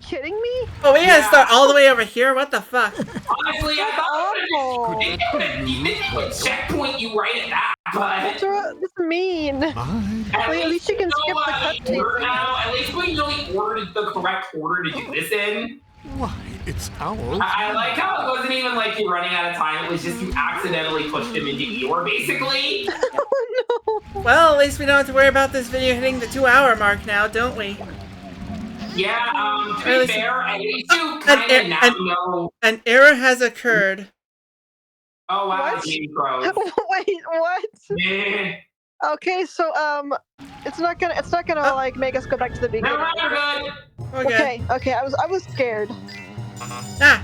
kidding me? Oh, we gotta start all the way over here? What the fuck? Honestly, I thought they would checkpoint you right at that, but... That's mean. At least you can skip the cutscenes. At least we know the correct order to do this in. Why, it's Owl's. I like how it wasn't even like you running out of time, it was just you accidentally pushed him into Eeyore, basically. Oh no. Well, at least we don't have to worry about this video hitting the 2-hour mark now, don't we? Yeah, to be fair, at least you kind of now know. An error has occurred. Oh wow, What? Game Pros. Wait, what? Meh. Okay, so it's not gonna like make us go back to the beginning. No, you're good. Okay, I was scared. Ah!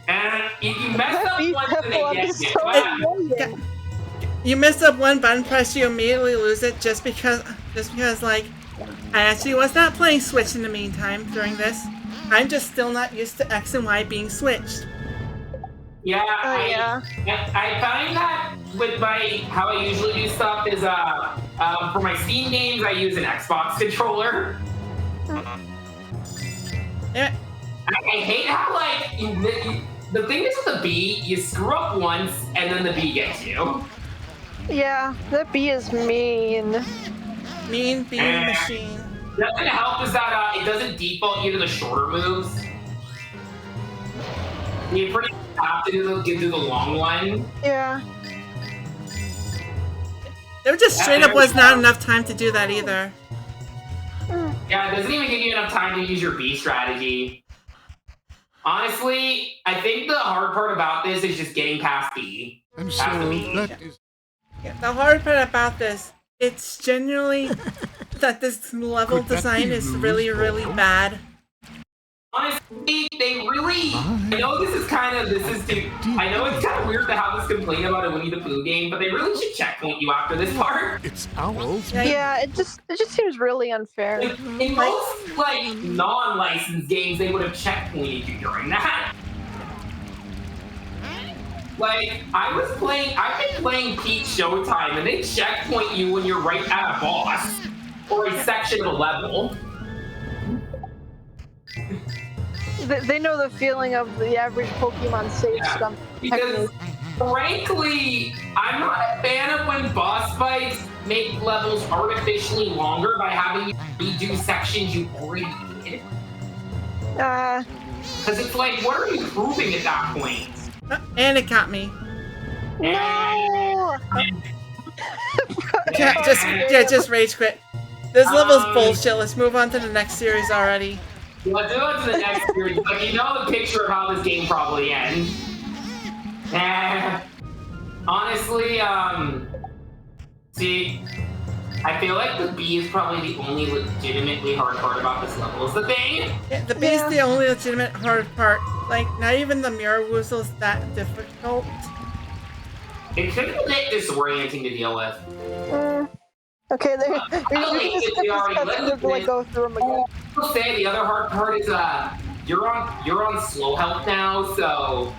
And you messed up once and they get you. Annoying. You mess up one button press, you immediately lose it just because like, I actually was not playing Switch in the meantime during this. I'm just still not used to X and Y being switched. Yeah, yeah. I find that with how I usually do stuff is for my Steam games I use an Xbox controller. Yeah. I hate how like the thing is with the B, you screw up once and then the B gets you. Yeah, that bee is mean. Mean being machine. What's gonna help is that it doesn't default you to the shorter moves. You pretty much have to do the long one. Yeah. There just straight up was not enough time to do that either. Yeah, it doesn't even give you enough time to use your B strategy. Honestly, I think the hard part about this is just getting past B. And so that is... Yeah, the hard part about this, it's generally that this level design is really, really bad. Honestly, they really... I know it's kind of weird to have this complaint about a Winnie the Pooh game, but they really should checkpoint you after this part. It's Owl's. Yeah, it just seems really unfair. In most, like, non-licensed games, they would have checkpointed you during that. Like, I've been playing Peach Showtime, and they checkpoint you when you're right at a boss, or a section of a level. They know the feeling of the average Pokemon save stuff. Because, frankly, I'm not a fan of when boss fights make levels artificially longer by having you redo sections you already did. Because it's like, what are you proving at that point? And it got me. No! Just rage quit. This level's bullshit. Let's move on to the next series already. Let's do it to the next series. Like, you know the picture of how this game probably ends. Honestly, see, I feel like the B is probably the only legitimately hard part about this level. Is the thing? Yeah, the B is the only legitimate hard part. Like, not even the mirror woozle is that difficult. It could be a bit disorienting to deal with. Okay, you can just skip this like go through them again. I'll say the other hard part is you're on slow health now, so.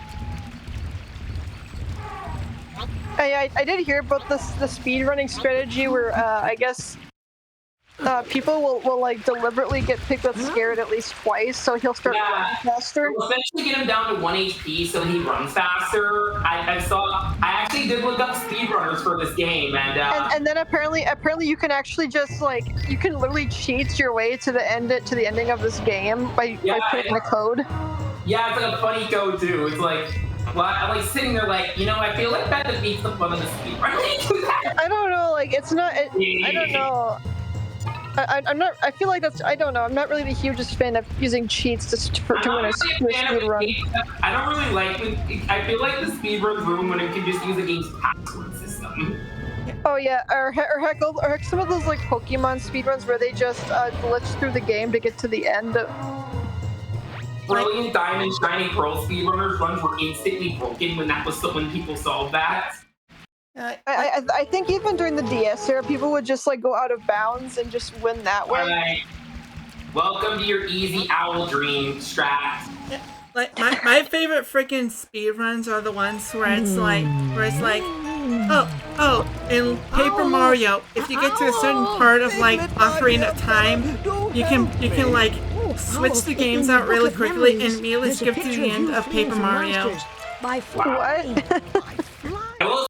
I did hear about the speedrunning strategy where I guess people will like deliberately get Piglet scared at least twice, so he'll start running faster. We'll essentially get him down to 1 HP so he runs faster. I actually did look up speedrunners for this game, and then apparently you can actually just like you can literally cheat your way to the ending of this game by putting the code. Yeah, it's like a funny code too. It's like. Well, I'm like sitting there like, you know, I feel like that defeats the fun of the speed. I don't know, like it's not. I don't know. I'm not. I feel like that's. I don't know. I'm not really the hugest fan of using cheats to win a speed run. I don't really like. I feel like the speed runs ruin when it can just use the game's password system. Oh yeah, or heck some of those like Pokemon speedruns where they just glitch through the game to get to the end. Brilliant Diamond Shiny Pearl speedrunners runs were instantly broken when people solved that. I think even during the DS era, people would just like go out of bounds and just win that way. Alright. Welcome to your easy owl dream, Strat. Like my favorite freaking speedruns are the ones where it's like in Paper Mario, if you get to a certain part of like Ocarina of Time, you can like switch the games out really quickly and immediately skip to the end of Paper Mario. What? I will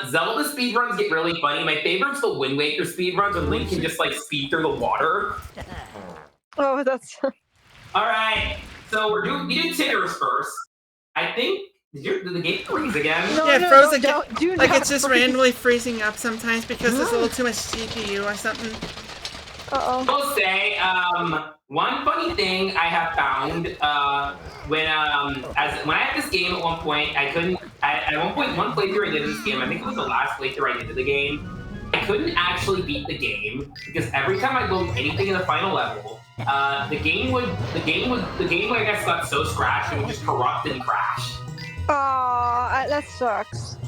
Zelda speedruns get really funny. My favorite's the Wind Waker speedruns when Link can just like speed through the water. Oh, that's. Alright, so we do Tiggers first. I think did the game freeze again? No, Yeah, no, froze no, again. do Like not it's just freeze. randomly freezing up sometimes because there's a little too much CPU or something. Uh-oh. I will say, one funny thing I have found when I had this game at one point, I couldn't. At one point, one playthrough I did of this game, I think it was the last playthrough I did of the game. I couldn't actually beat the game because every time I loaded anything in the final level, the game I guess got so scratched it would just corrupt and crash. Aw, that sucks.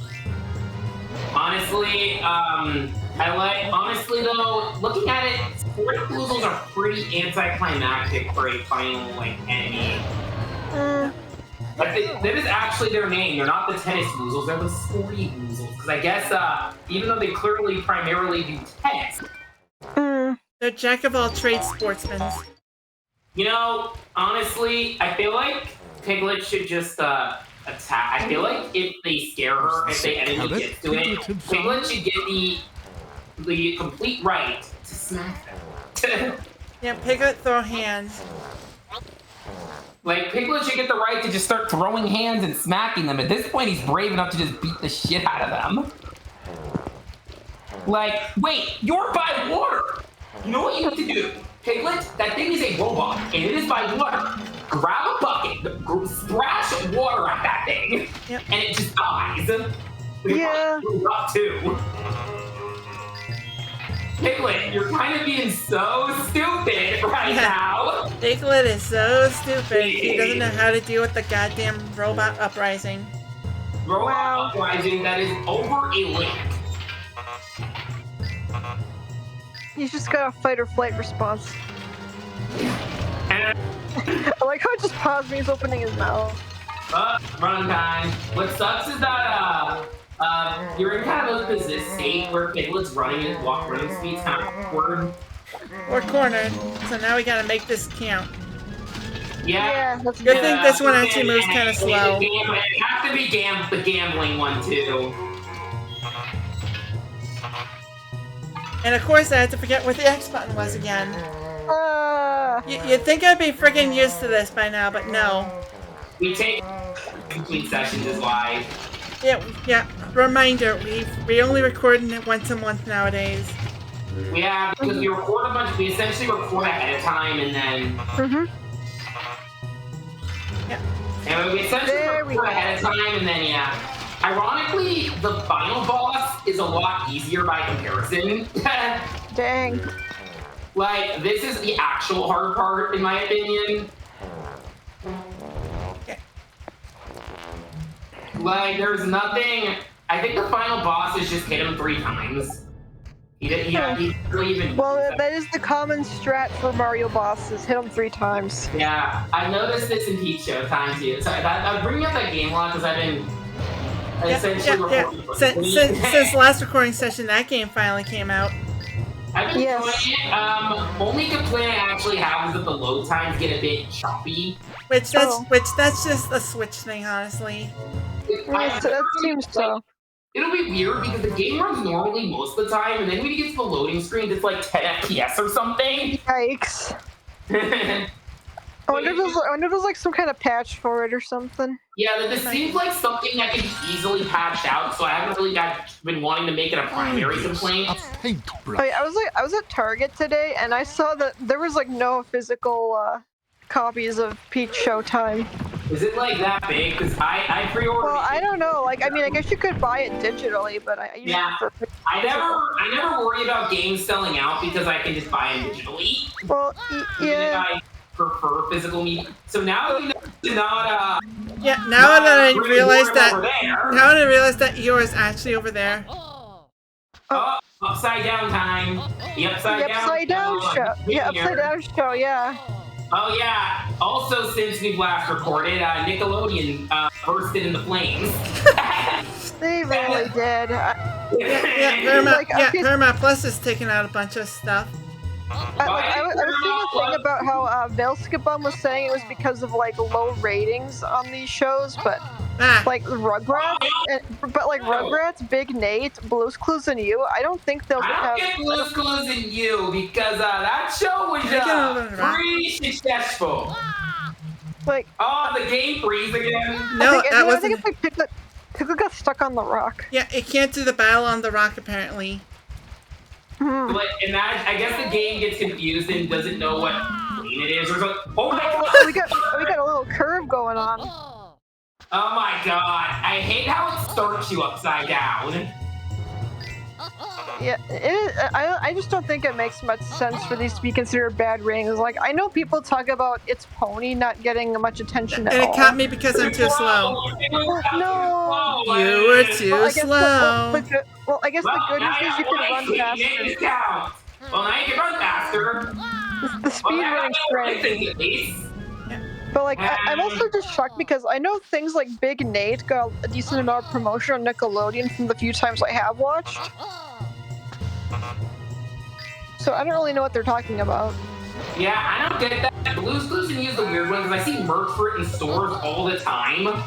Honestly, honestly though, looking at it, sporty woozles are pretty anticlimactic for a final enemy. Like that is actually their name. They're not the tennis woozles, they're the sporty woozles. Because I guess even though they clearly primarily do tennis. They're jack of all trades sportsmen. You know, honestly, I feel like Piglet should just attack. I feel like if they scare her, if the enemy gets to it, Piglet should get the complete right to smack them. Yeah, Piglet throw hands. Like, Piglet should get the right to just start throwing hands and smacking them. At this point, he's brave enough to just beat the shit out of them. Like, wait, you're by water! You know what you need to do? Piglet, that thing is a robot, and it is by water. Grab a bucket, splash water at that thing, and it just dies. Yeah. Up too. Piglet, you're kind of being so stupid right now. Piglet is so stupid. He doesn't know how to deal with the goddamn robot uprising. Robot uprising that is over a lake. He's just got a fight or flight response. I like how it just paused me. He's opening his mouth. Runtime. What sucks is that you're in kind of a state where Piglet's running speed's kind of awkward. We're cornered, so now we gotta make this count. Yeah. That's Good thing this one actually moves kind of slow. It has to be the gambling one too. And of course, I had to forget what the X button was again. You'd think I'd be friggin' used to this by now, but no. We take complete sessions is why. Yeah. Reminder: we only record it once a month nowadays. Yeah, because we record a bunch. We essentially record ahead of time, and then. Yeah. And we essentially record ahead of time, and then Ironically, the final boss is a lot easier by comparison. Dang. Like, this is the actual hard part, in my opinion. Okay. Like, there's nothing... I think the final boss is just hit him 3 times. He really even... Well, that is the common strat for Mario bosses. Hit them 3 times. Yeah, I noticed this in Peach Showtime, too. So I'm bringing up that game a lot because I've been... Since the last recording session, that game finally came out. I've been enjoying it. Only complaint I actually have is that the load times get a bit choppy. Which that's just a Switch thing, honestly. That seems so. It'll be weird because the game runs normally most of the time, and then when you get to the loading screen, it's like 10 FPS or something. Yikes. I wonder if there's like some kind of patch for it or something. Yeah, this seems like something that can be easily patched out, so I haven't really been wanting to make it a primary complaint. I was at Target today and I saw that there was like no physical copies of Peach Showtime. Is it like that big? Because I pre-ordered. Well, I don't know. Like, I mean, I guess you could buy it digitally, but I usually prefer I never worry about games selling out because I can just buy them digitally. Well, yeah. I prefer physical media. So now you know to not now that I realized that Eeyore is actually over there. Oh, upside down time. The upside down show. Yeah, upside down show. Yeah. Oh yeah. Also, since we've last recorded, Nickelodeon bursted into flames. They really did. Paramount Plus is taking out a bunch of stuff. I was seeing a thing about how Velskabum was saying it was because of like low ratings on these shows, but like Rugrats, Rugrats, Big Nate, Blue's Clues, and You, I don't think they'll I have. don't get Blue's Clues and You because that show was pretty successful. Like, the game freeze again. No, I think it's like Piglet got stuck on the rock. Yeah, it can't do the battle on the rock apparently. Like, and that, I guess the game gets confused and doesn't know what lane it is or something. Oh my god! We got a little curve going on. Oh my god! I hate how it starts you upside down. Yeah, I just don't think it makes much sense for these to be considered bad rings. Like, I know people talk about It's Pony not getting much attention at all. And it caught me because I'm too slow. No! You were too slow. I guess the good news is you can run faster. Well, now you can run faster. The speed running strategy. But like, I'm also just shocked because I know things like Big Nate got a decent amount of promotion on Nickelodeon from the few times I have watched. So I don't really know what they're talking about. Yeah, I don't get that. Blue's Clues and You is the weird one because I see merch for it in stores all the time. Like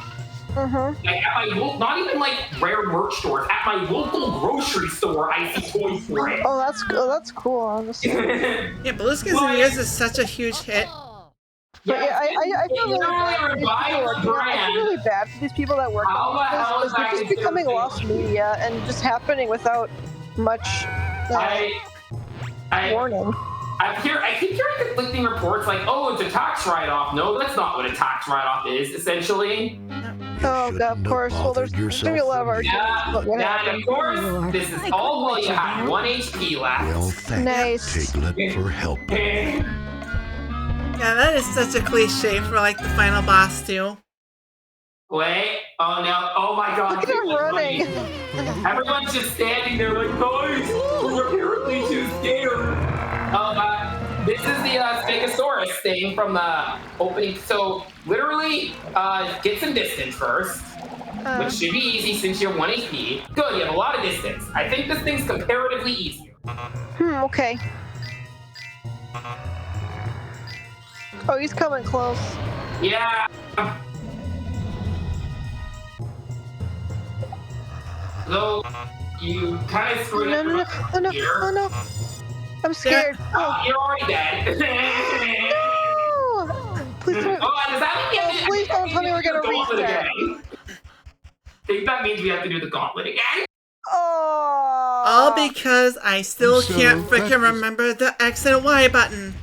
at my local, not even like rare merch stores. At my local grocery store, I see toys for it. Oh, that's cool. Honestly. Yeah, Blue's Clues and You is just a huge hit. But yeah, I feel really bad for these people that work on this because they're just becoming lost media and just happening without much warning. I keep hearing conflicting reports like, oh, it's a tax write-off. No, that's not what a tax write-off is, essentially. Oh, God, of course. Well, there's going to be a lot of arguments. Yeah, and of course, this is all while you have 1 HP left. Well, thanks, Piglet, for helping. Yeah, that is such a cliche for like the final boss too. Wait, oh no, oh my god. Look at him running. Everyone's just standing there like, guys, we're apparently too scared. This is the Stegosaurus thing from the opening. So literally, get some distance first, which should be easy since you're 1 HP. Good, you have a lot of distance. I think this thing's comparatively easier. Okay. Oh, he's coming close. Yeah. So, you kind of screwed up. No. I'm scared. Oh, you're already dead. No! Please don't. Please don't tell me we're gonna reset. I think that means we have to do the gauntlet again. Oh. All because I still can't frickin' remember the X and Y button.